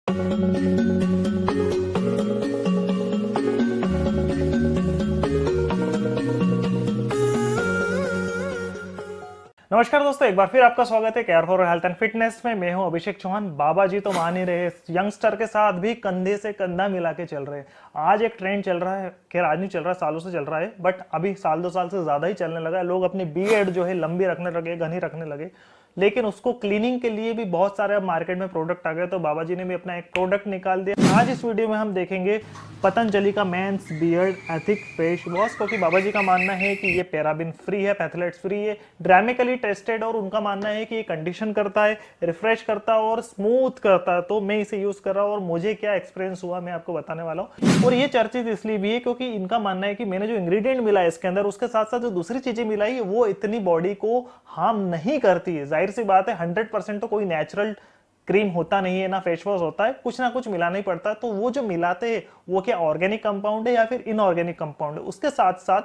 नमस्कार दोस्तों, एक बार फिर आपका स्वागत है care for health and fitness में। मैं हूं अभिषेक चौहान। बाबा जी तो मान ही रहे, यंगस्टर के साथ भी कंधे से कंधा मिला के चल रहे हैं। आज एक ट्रेंड चल रहा है, खैर आज नहीं चल रहा, सालों से चल रहा है, बट अभी साल 2 साल से ज्यादा ही चलने लगा है। लोग अपनी बीएड जो है लंबी रखने लगे, घनी रखने लगे, लेकिन उसको क्लीनिंग के लिए भी बहुत सारे मार्केट में प्रोडक्ट आ गए। तो बाबा जी ने भी अपना एक प्रोडक्ट निकाल दिया। आज इस वीडियो में हम देखेंगे पतंजलि का men's beard ethic face wash, क्योंकि बाबा जी का मानना है कि ये पैराबिन फ्री है, पैथलेट्स फ्री है, ड्रामेकली टेस्टेड, और उनका मानना है कि ये कंडीशन करता है, रिफ्रेश करता है और स्मूथ करता है। तो मैं इसे यूज कर रहा हूँ और मुझे क्या एक्सपीरियंस हुआ मैं आपको बताने वाला हूँ। और ये चर्चित इसलिए भी है क्योंकि इनका मानना है कि मैंने जो इंग्रेडिएंट मिला है इसके अंदर, उसके साथ साथ जो दूसरी चीजें मिलाई वो इतनी बॉडी को हार्म नहीं करती है। जाहिर सी बात है, 100% तो कोई नेचुरल क्रीम होता नहीं है, ना फेस वॉश होता है, कुछ ना कुछ मिलाना ही पड़ता है। तो वो जो मिलाते हैं वो क्या ऑर्गेनिक कंपाउंड है या फिर इनऑर्गेनिक कंपाउंड है। उसके साथ साथ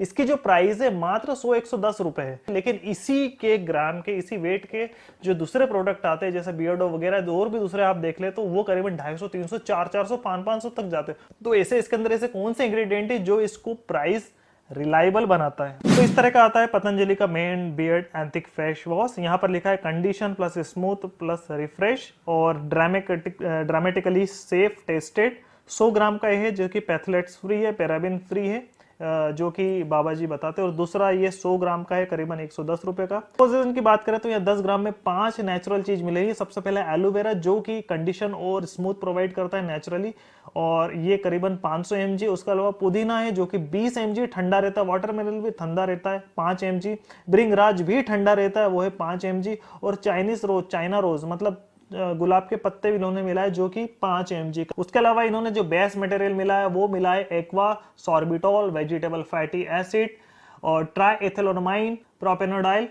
इसकी जो प्राइस है मात्र 100-110 रुपए है। लेकिन इसी के ग्राम के, इसी वेट के जो दूसरे प्रोडक्ट आते हैं जैसे बियर्डो वगैरह, और भी दूसरे आप देख ले तो वो करीबन 250, 300, 400, 500 तक जाते हैं। तो ऐसे इसके अंदर ऐसे कौन से इंग्रेडिएंट है जो इसको प्राइस रिलायबल बनाता है। तो इस तरह का आता है पतंजलि का मेन बियर्ड एंथिक फेस वॉश। यहाँ पर लिखा है condition plus smooth plus refresh और ड्रामेटिकली सेफ टेस्टेड। 100 ग्राम का है जो कि पैथलेट्स फ्री है, पैराबिन फ्री है, जो कि बाबा जी बताते हैं। और दूसरा ये 100 ग्राम का है, करीबन 110 रुपए का। कंपोजिशन की बात करें तो ये 10 ग्राम में 5 नेचुरल चीज मिलेगी। सबसे पहले एलोवेरा, जो कि कंडीशन और स्मूथ प्रोवाइड करता है नेचुरली, और ये करीबन 500 mg। उसके अलावा पुदीना है जो कि 20 mg, ठंडा रहता है। वाटरमेलन भी ठंडा रहता है, 5 mg। भृंगराज भी ठंडा रहता है, वो है 5 mg। और चाइनीज रोज, चाइना रोज मतलब गुलाब के पत्ते भी इन्होंने मिला है जो कि 5 mg का। उसके अलावा इन्होंने जो बेस मटेरियल मिला है वो मिला है aqua sorbitol, vegetable fatty acid और ट्राइएथिलोनामाइन, प्रोपेनोडाइल,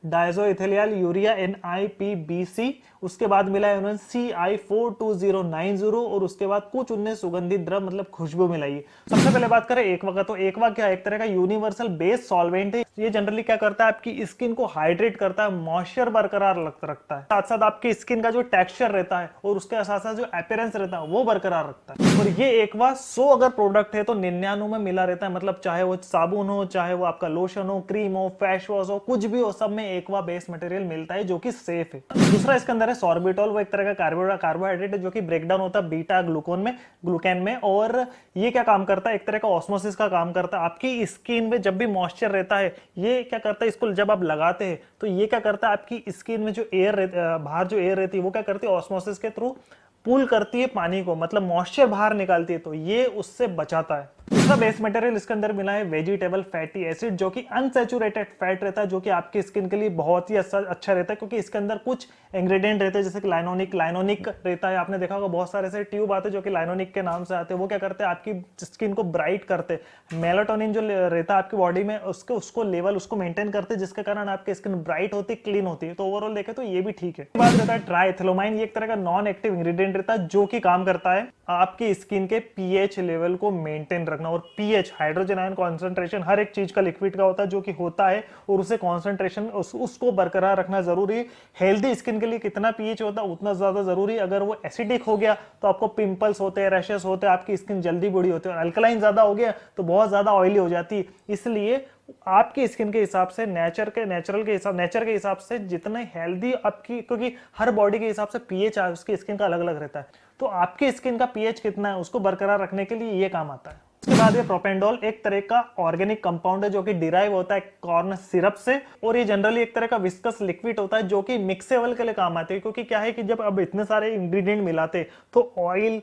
डायजोइथेलियल यूरिया NiPBC। उसके बाद मिला है उन्होंने CI42090, और उसके बाद कुछ उनने सुगंधित द्रव मतलब खुशबू मिलाई है। सबसे पहले बात करें एक्वा का, तो एक्वा क्या एक तरह का यूनिवर्सल बेस सॉल्वेंट है। ये जनरली क्या करता है, आपकी स्किन को हाइड्रेट करता है, मॉइस्चर बरकरार रखता है, साथ साथ आपकी स्किन का जो टेक्सचर रहता है और उसके साथ साथ जो अपीयरेंस रहता है वो बरकरार रखता है। और ये एक्वा 100 अगर प्रोडक्ट है तो 99 में मिला रहता है। मतलब चाहे वो साबुन हो, चाहे वो आपका लोशन हो, क्रीम हो, फेस वॉश हो, कुछ भी हो, सब में एक्वा बेस मटेरियल मिलता है जो कि सेफ है। दूसरा इसके अंदर है सॉर्बिटॉल, वो एक तरह का कार्बोहाइड्रेट है जो कि ब्रेकडाउन होता है बीटा ग्लूकेन में। और ये क्या काम करता है, एक तरह का ऑस्मोसिस का काम करता है। आपकी स्किन में जब भी मॉइस्चर रहता है, ये क्या करता है, इसको जब आप लगाते हैं तो ये क्या करता है, आपकी स्किन में जो एयर बाहर जो एयर रहती है वो क्या करती है, ऑस्मोसिस के थ्रू पुल करती है पानी को, मतलब मॉइस्चर बाहर निकालती है, तो ये उससे बचाता है। दूसरा बेस मटेरियल इसके अंदर मिला है वेजिटेबल फैटी एसिड, जो कि अनसैचुरेटेड फैट रहता है, जो कि आपकी स्किन के लिए बहुत ही अच्छा रहता है, क्योंकि इसके अंदर कुछ इंग्रेडिएंट रहते हैं जैसे कि लाइनोनिक रहता है। आपने देखा होगा बहुत सारे ऐसे ट्यूब आते हैं जो कि लाइनोनिक के नाम से आते हैं। वो क्या करते हैं, आपकी स्किन को ब्राइट करते हैं। मेलाटोनिन जो रहता है आपकी बॉडी में, उसको लेवल उसको मेंटेन करते हैं, जिसके कारण आपकी स्किन ब्राइट होती है, क्लीन होती है। तो ओवरऑल देखें तो ये भी ठीक है। बात रहता है ट्राइएथिलोमाइन, ये एक तरह का नॉन एक्टिव इंग्रेडिएंट रहता है जो कि काम करता है आपकी स्किन के पीएच लेवल को मेंटेन रखना। और पीएच हाइड्रोजन आयन कॉन्सेंट्रेशन हर एक चीज का लिक्विड का होता है जो कि होता है, और उसे कॉन्सेंट्रेशन उसको बरकरार रखना जरूरी है। हेल्दी स्किन के लिए कितना पीएच होता है उतना ज्यादा जरूरी है। अगर वो एसिडिक हो गया तो आपको पिंपल्स होते हैं, रैशेस होते हैं, आपकी स्किन जल्दी बूढ़ी होती है। और अल्कलाइन ज्यादा हो गया तो बहुत ज्यादा ऑयली हो जाती है। इसलिए आपकी स्किन के हिसाब से नेचर के हिसाब से जितने हेल्दी आपकी, क्योंकि हर बॉडी के हिसाब से पीएच उसकी स्किन का अलग अलग रहता है, तो आपकी स्किन का पीएच कितना है उसको बरकरार रखने के लिए ये काम आता है। उसके बाद ये प्रोपेंडोल एक तरह का ऑर्गेनिक कंपाउंड है जो कि डिराइव होता है कॉर्न सिरप से, और ये जनरली एक तरह का विस्कस लिक्विड होता है जो कि मिक्सेबल के लिए काम आते हैं। क्योंकि क्या है कि जब अब इतने सारे इंग्रेडिएंट मिलाते तो ऑयल,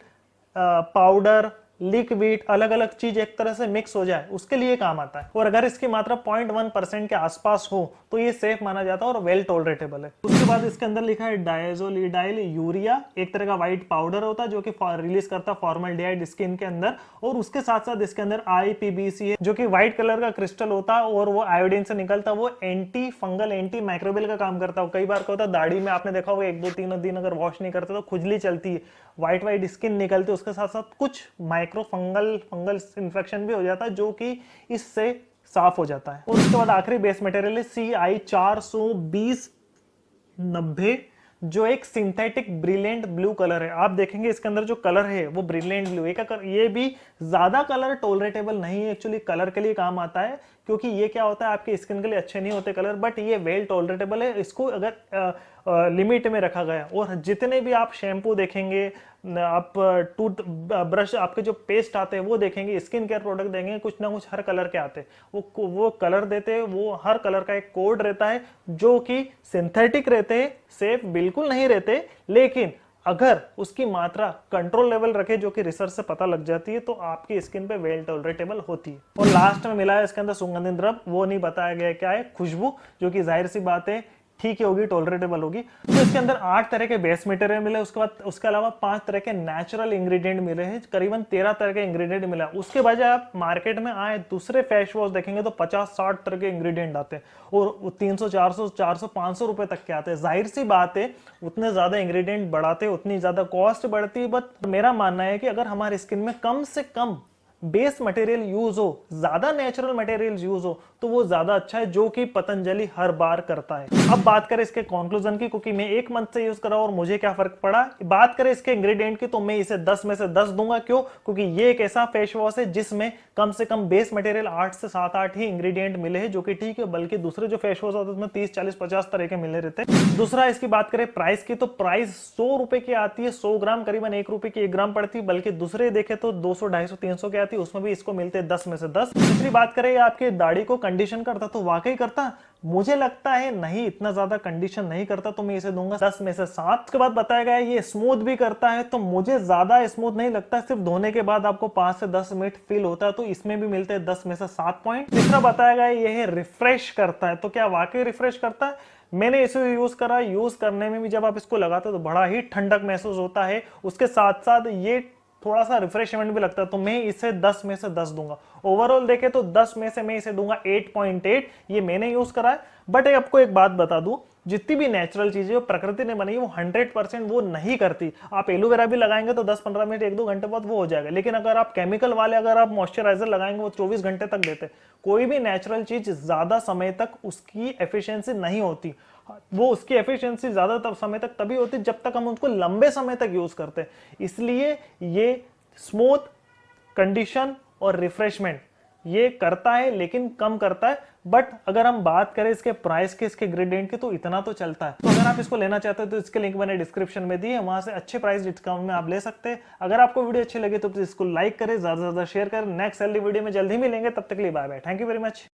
पाउडर, लिक्विड, अलग अलग चीज एक तरह से मिक्स हो जाए उसके लिए काम आता है। और अगर इसकी मात्रा 0.1% के आसपास हो तो ये सेफ माना जाता है और वेल टॉलरेटेबल है। उसके बाद इसके अंदर लिखा है डायजोलिडाइल यूरिया, एक तरह का व्हाइट पाउडर होता है जो कि रिलीज करता है फॉर्मल्डिहाइड स्किन के अंदर। और उसके साथ साथ इसके अंदर IPBC है जो कि व्हाइट कलर का क्रिस्टल होता है और वो आयोडीन से निकलता है। वो एंटी फंगल, एंटी माइक्रोबियल का काम करता है। कई बार क्या होता है, दाढ़ी में आपने देखा होगा 1-2-3 दिन अगर वॉश नहीं करते तो खुजली चलती है, व्हाइट स्किन निकलती है। उसके साथ साथ कुछ माइक्रो फंगल इन्फेक्शन भी हो जाता है जो कि इससे साफ हो जाता है। और उसके बाद आखिरी बेस मटेरियल है CI42090, जो एक सिंथेटिक ब्रिलियंट ब्लू कलर है। आप देखेंगे इसके अंदर जो कलर है वो ब्रिलियंट ब्लू है। ये भी ज्यादा कलर टॉलरेटेबल नहीं है, एक्चुअली कलर के लिए काम आता है, क्योंकि ये क्या होता है आपके स्किन के लिए अच्छे नहीं होते कलर, बट ये वेल टॉलरेटेबल है। इसको अगर लिमिट में रखा गया, और जितने भी आप शैम्पू देखेंगे, आप टूथ ब्रश, आपके जो पेस्ट आते हैं वो देखेंगे, स्किन केयर प्रोडक्ट देखेंगे, कुछ ना कुछ हर कलर के आते हैं। वो कलर देते हैं, वो हर कलर का एक कोड रहता है जो कि सिंथेटिक रहते हैं, सेफ बिल्कुल नहीं रहते, लेकिन अगर उसकी मात्रा कंट्रोल लेवल रखे, जो कि रिसर्च से पता लग जाती है, तो आपकी स्किन पे वेल टॉलरेटेबल होती है। और लास्ट में मिला है इसके अंदर सुगंधित द्रव्य, वो नहीं बताया गया क्या है, खुशबू, जो कि जाहिर सी बात है ठीक ही होगी, टॉलरेटेबल होगी। तो इसके अंदर 8 तरह के बेस मटेरियल मिले, उसके बाद उसके अलावा 5 तरह के नेचुरल इंग्रेडिएंट मिले हैं, करीबन 13 तरह के इंग्रेडिएंट मिला। उसके बाद आप मार्केट में आए दूसरे फेस वॉश देखेंगे तो 50-60 तरह के इंग्रेडिएंट आते हैं, और 300, 400, 400, 500 रुपए तक के आते हैं। जाहिर सी बात है उतने ज्यादा इंग्रेडिएंट बढ़ाते उतनी ज्यादा कॉस्ट बढ़ती है, बट मेरा मानना है कि अगर हमारी स्किन में कम से कम बेस मटेरियल यूज हो, ज्यादा नेचुरल मटेरियल यूज हो, तो वो ज्यादा अच्छा है, जो कि पतंजलि हर बार करता है। अब बात करें इसके कंक्लूजन की, क्योंकि मैं 1 मंथ से यूज कर रहा हूं और मुझे क्या फर्क पड़ा। बात करें इसके इंग्रेडिएंट की, तो मैं इसे 10 में से 10 दूंगा। क्यों? क्योंकि ये एक ऐसा फेस वॉश है जिसमें कम से कम बेस मटेरियल 8 से 7-8 ही इंग्रेडिएंट मिले हैं, जो कि ठीक है, बल्कि दूसरे जो फेस वॉश होते हैं उसमें 30, 40, 50 तरह के मिले रहते हैं। दूसरा, इसकी बात करें प्राइस की, तो प्राइस 100 रुपए की आती है, 100 ग्राम करीबन 1 रुपए की 1 ग्राम पड़ती है, बल्कि दूसरे देखे तो 200, 250, 300 की आती है, उसमें भी इसको मिलते हैं 10 में से 10। तीसरी बात करें आपकी दाढ़ी को कंडीशन करता, तो वाकई करता, मुझे लगता है नहीं, इतना ज्यादा कंडीशन नहीं करता, तो मैं इसे दूंगा 10 में से 7। उसके बाद बताया गया है ये स्मूथ भी करता है, तो मुझे ज्यादा स्मूथ नहीं लगता, सिर्फ धोने के बाद आपको 5 से 10 मिनट फील होता है, तो इसमें भी मिलते हैं 10 में से 7 पॉइंट। तीसरा बताया गया है ये रिफ्रेश करता है, तो क्या वाकई रिफ्रेश करता है? मैंने इसे यूज करा, यूज करने में भी जब आप इसको लगाते हो तो बड़ा ही ठंडक महसूस होता है, उसके साथ साथ ये थोड़ा सा रिफ्रेशमेंट भी लगता है, तो मैं इसे 10 में से 10 दूंगा। ओवरऑल देखे तो 10 में से मैं इसे दूंगा 8.8, ये मैंने यूज करा है। बट आपको एक बात बता दूं, जितनी भी नेचुरल चीजें वो प्रकृति ने बनाई है, वो 100% वो नहीं करती। आप एलोवेरा भी लगाएंगे तो 10-15 मिनट, 1-2 घंटे बाद वो हो जाएगा, लेकिन अगर आप केमिकल वाले अगर आप मॉइस्चराइजर लगाएंगे वो 24 घंटे तक देते। कोई भी नेचुरल चीज ज्यादा समय तक उसकी एफिशिएंसी नहीं होती, वो उसकी एफिशिएंसी ज्यादा समय तक तभी होती जब तक हम उसको लंबे समय तक यूज करते हैं। इसलिए ये स्मूथ, कंडीशन और रिफ्रेशमेंट ये करता है, लेकिन कम करता है। बट अगर हम बात करें इसके प्राइस के, इसके इंग्रेडिएंट के, तो इतना तो चलता है। तो अगर आप इसको लेना चाहते हो तो इसके लिंक मैंने डिस्क्रिप्शन में दी है, वहां से अच्छे प्राइस डिस्काउंट में आप ले सकते हैं। अगर आपको वीडियो अच्छी लगे तो इसको लाइक करें, ज्यादा से ज्यादा शेयर करें। नेक्स्ट हेल्दी वीडियो में जल्दी मिलेंगे, तब तक के लिए bye bye, thank you very much.